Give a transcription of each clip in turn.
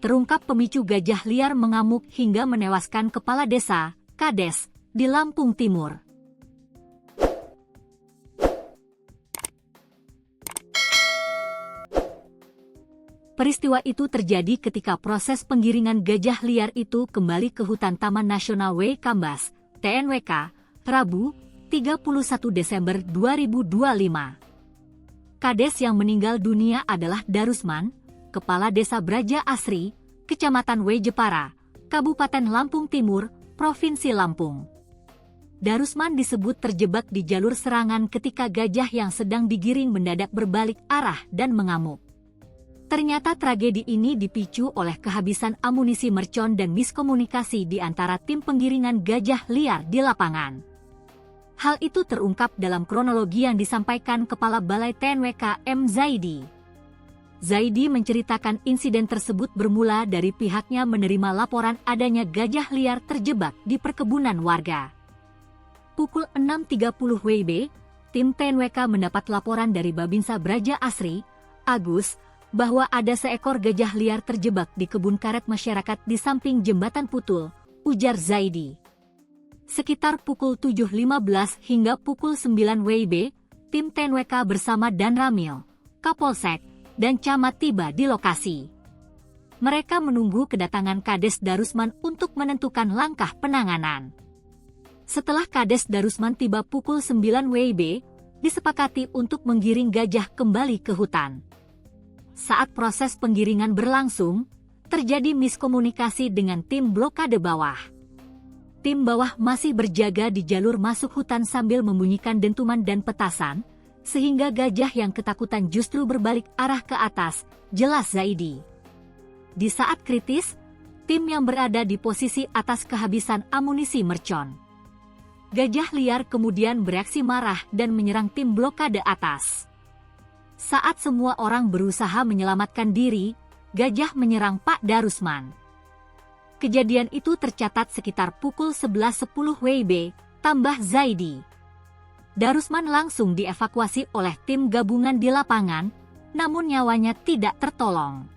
terungkap pemicu gajah liar mengamuk hingga menewaskan kepala desa, Kades, di Lampung Timur. Peristiwa itu terjadi ketika proses penggiringan gajah liar itu kembali ke Hutan Taman Nasional Waikambas, TNWK, Rabu, 31 Desember 2025. Kades yang meninggal dunia adalah Darusman, Kepala Desa Braja Asri, Kecamatan Wejepara, Kabupaten Lampung Timur, Provinsi Lampung. Darusman disebut terjebak di jalur serangan ketika gajah yang sedang digiring mendadak berbalik arah dan mengamuk. Ternyata tragedi ini dipicu oleh kehabisan amunisi mercon dan miskomunikasi di antara tim penggiringan gajah liar di lapangan. Hal itu terungkap dalam kronologi yang disampaikan Kepala Balai TNWK M. Zaidi. Zaidi menceritakan insiden tersebut bermula dari pihaknya menerima laporan adanya gajah liar terjebak di perkebunan warga. Pukul 6.30 WIB, tim TNWK mendapat laporan dari Babinsa Braja Asri, Agus, bahwa ada seekor gajah liar terjebak di kebun karet masyarakat di samping jembatan Putul, ujar Zaidi. Sekitar pukul 7.15 hingga pukul 9 WIB, tim TNWK bersama Dan Ramil, Kapolsek, dan Camat tiba di lokasi. Mereka menunggu kedatangan Kades Darusman untuk menentukan langkah penanganan. Setelah Kades Darusman tiba pukul 9 WIB, disepakati untuk menggiring gajah kembali ke hutan. Saat proses penggiringan berlangsung, terjadi miskomunikasi dengan tim blokade bawah. Tim bawah masih berjaga di jalur masuk hutan sambil membunyikan dentuman dan petasan, sehingga gajah yang ketakutan justru berbalik arah ke atas, jelas Zaidi. Di saat kritis, tim yang berada di posisi atas kehabisan amunisi mercon. Gajah liar kemudian bereaksi marah dan menyerang tim blokade atas. Saat semua orang berusaha menyelamatkan diri, gajah menyerang Pak Darusman. Kejadian itu tercatat sekitar pukul 11.10 WIB, tambah Zaidi. Darusman langsung dievakuasi oleh tim gabungan di lapangan, namun nyawanya tidak tertolong.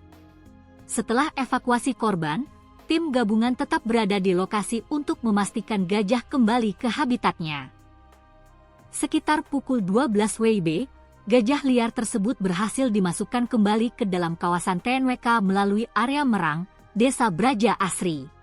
Setelah evakuasi korban, tim gabungan tetap berada di lokasi untuk memastikan gajah kembali ke habitatnya. Sekitar pukul 12 WIB, gajah liar tersebut berhasil dimasukkan kembali ke dalam kawasan TNWK melalui area Merang, Desa Braja Asri.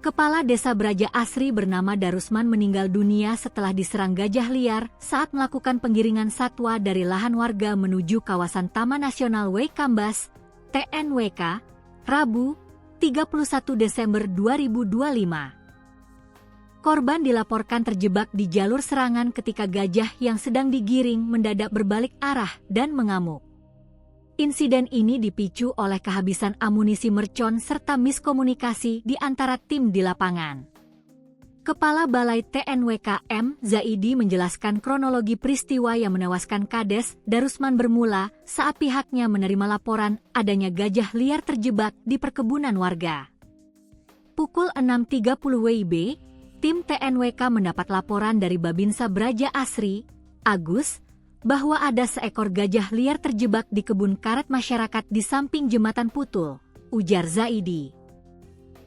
Kepala Desa Braja Asri bernama Darusman meninggal dunia setelah diserang gajah liar saat melakukan penggiringan satwa dari lahan warga menuju kawasan Taman Nasional Waikambas, TNWK, Rabu, 31 Desember 2025. Korban dilaporkan terjebak di jalur serangan ketika gajah yang sedang digiring mendadak berbalik arah dan mengamuk. Insiden ini dipicu oleh kehabisan amunisi mercon serta miskomunikasi di antara tim di lapangan. Kepala Balai TNWK M. Zaidi menjelaskan kronologi peristiwa yang menewaskan Kades Darusman bermula saat pihaknya menerima laporan adanya gajah liar terjebak di perkebunan warga. Pukul 6.30 WIB, tim TNWK mendapat laporan dari Babinsa Braja Asri, Agus, bahwa ada seekor gajah liar terjebak di kebun karet masyarakat di samping jembatan Putul, ujar Zaidi.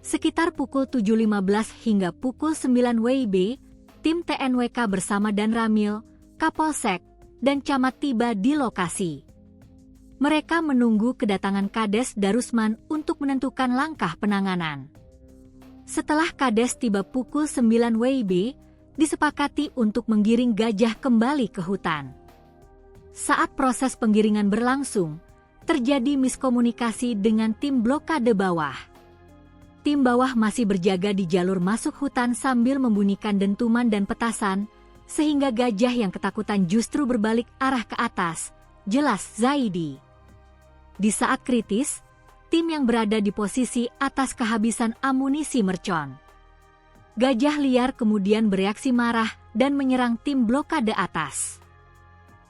Sekitar pukul 7.15 hingga pukul 9 WIB, tim TNWK bersama Dan Ramil, Kapolsek, dan Camat tiba di lokasi. Mereka menunggu kedatangan Kades Darusman untuk menentukan langkah penanganan. Setelah Kades tiba pukul 9 WIB, disepakati untuk menggiring gajah kembali ke hutan. Saat proses penggiringan berlangsung, terjadi miskomunikasi dengan tim blokade bawah. Tim bawah masih berjaga di jalur masuk hutan sambil membunyikan dentuman dan petasan, sehingga gajah yang ketakutan justru berbalik arah ke atas, jelas Zaidi. Di saat kritis, tim yang berada di posisi atas kehabisan amunisi mercon. Gajah liar kemudian bereaksi marah dan menyerang tim blokade atas.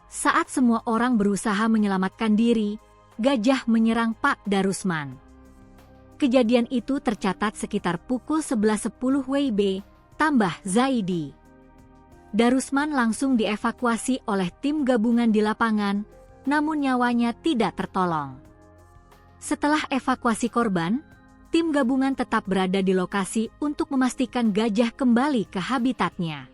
Saat semua orang berusaha menyelamatkan diri, gajah menyerang Pak Darusman. Kejadian itu tercatat sekitar pukul 11.10 WIB, tambah Zaidi. Darusman langsung dievakuasi oleh tim gabungan di lapangan, namun nyawanya tidak tertolong. Setelah evakuasi korban, tim gabungan tetap berada di lokasi untuk memastikan gajah kembali ke habitatnya.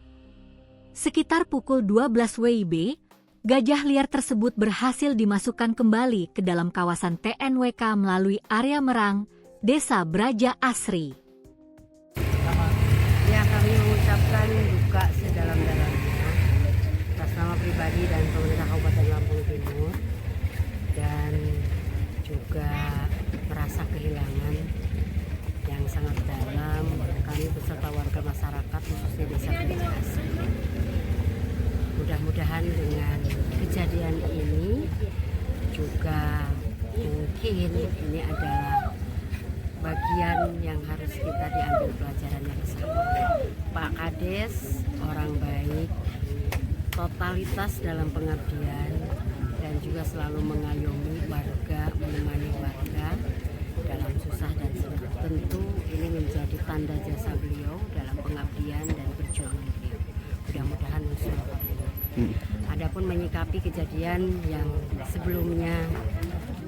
Sekitar pukul 12 WIB, gajah liar tersebut berhasil dimasukkan kembali ke dalam kawasan TNWK melalui area Merang, Desa Braja Asri. Ya, kami mengucapkan duka sedalam-dalamnya atas nama pribadi dan pemerintah Kabupaten Lampung Timur, dan juga merasa kehilangan yang sangat dalam kami beserta warga masyarakat khususnya Desa Braja Asri. Mudah-mudahan dengan kejadian ini juga mungkin ini adalah bagian yang harus kita diambil pelajarannya bersama. Pak Kades orang baik, totalitas dalam pengabdian, dan juga selalu mengayomi warga, menemani warga dalam susah dan senang. Tentu ini menjadi tanda jasa beliau dalam pengabdian dan perjuangan beliau. Mudah-mudahan usul. Adapun menyikapi kejadian yang sebelumnya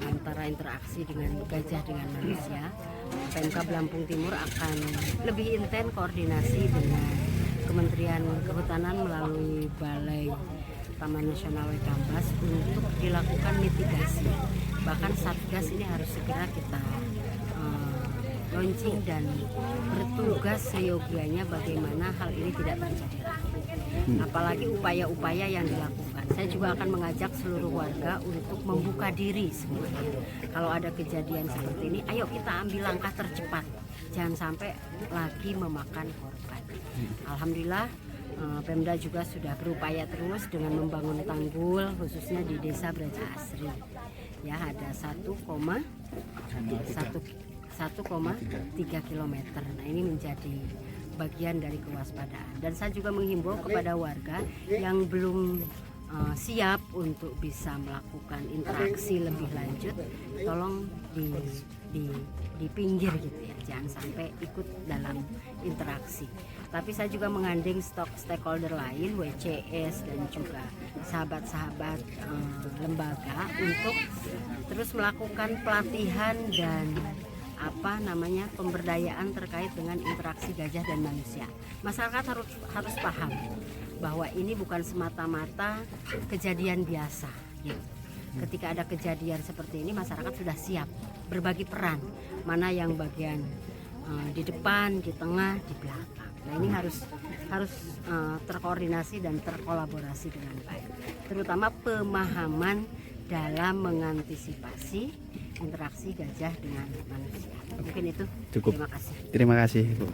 antara interaksi dengan gajah dengan manusia, PMK Lampung Timur akan lebih intens koordinasi dengan Kementerian Kehutanan melalui Balai Taman Nasional Waikambas untuk dilakukan mitigasi. Bahkan Satgas ini harus segera kita launching dan bertugas seyogianya bagaimana hal ini tidak terjadi lagi. Apalagi upaya-upaya yang dilakukan. Saya juga akan mengajak seluruh warga untuk membuka diri semuanya. Kalau ada kejadian seperti ini, ayo kita ambil langkah tercepat. Jangan sampai lagi memakan korban. Alhamdulillah, Pemda juga sudah berupaya terus dengan membangun tanggul khususnya di Desa Braja Asri. Ya, ada 1,3 km. Nah, ini menjadi bagian dari kewaspadaan. Dan saya juga menghimbau kepada warga yang belum siap untuk bisa melakukan interaksi lebih lanjut, tolong di pinggir gitu ya, jangan sampai ikut dalam interaksi. Tapi saya juga menggandeng stakeholder lain, WCS dan juga sahabat-sahabat lembaga untuk terus melakukan pelatihan dan pemberdayaan terkait dengan interaksi gajah dan manusia. Masyarakat harus paham bahwa ini bukan semata-mata kejadian biasa gitu. Ketika ada kejadian seperti ini, masyarakat sudah siap berbagi peran, mana yang bagian di depan, di tengah, di belakang. Nah, ini harus terkoordinasi dan terkolaborasi dengan baik, terutama pemahaman dalam mengantisipasi interaksi gajah dengan manusia. Mungkin itu. Cukup. Terima kasih. Terima kasih, Bu.